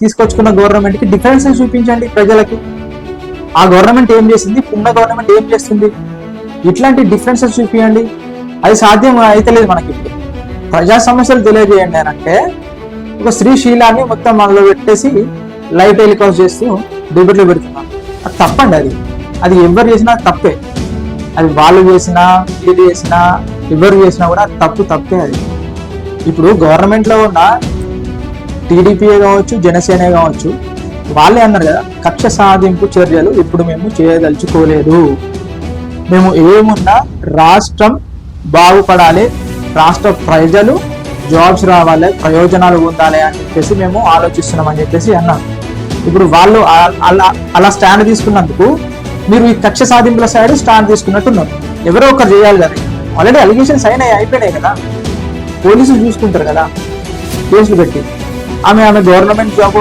తీసుకొచ్చుకున్న government కి differences చూపించండి ప్రజలకి. ఆ గవర్నమెంట్ ఏం చేసింది, ఉన్న గవర్నమెంట్ ఏం చేస్తుంది, ఇట్లాంటి డిఫరెన్సెస్ చూపించండి. అది సాధ్యం అయితే లేదు మనకి. ఇప్పుడు ప్రజా సమస్యలు తెలియజేయండి అని అంటే ఒక శ్రీశీలాన్ని మొత్తం మనలో పెట్టేసి లైట్ టెలికాస్ట్ చేస్తూ డిబేట్లో పెడుతున్నాం. అది తప్పండి. అది ఎవరు చేసినా తప్పే. అది వాళ్ళు చేసినా, వీళ్ళు చేసినా, ఎవరు చేసినా కూడా తప్పే. అది ఇప్పుడు గవర్నమెంట్లో ఉన్న టీడీపీఏ కావచ్చు, జనసేన కావచ్చు, వాళ్ళే అన్నారు కదా, కక్ష సాధింపు చర్యలు ఇప్పుడు మేము చేయదలుచుకోలేదు. మేము ఏమున్నా రాష్ట్రం బాగుపడాలి, రాష్ట్ర ప్రజలు జాబ్స్ రావాలి, ప్రయోజనాలు పొందాలి అని చెప్పేసి మేము ఆలోచిస్తున్నామని చెప్పేసి అన్నారు. ఇప్పుడు వాళ్ళు అలా స్టాండ్ తీసుకున్నందుకు మీరు ఈ కక్ష సాధింపుల సైడ్ స్టాండ్ తీసుకున్నట్టున్నారు. ఎవరో ఒకరు చేయాలి కదా. ఆల్రెడీ అలిగేషన్స్ అయిపోయినాయి కదా, పోలీసులు చూసుకుంటారు కదా కేసులు పెట్టి. ఆమె గవర్నమెంట్ జాబ్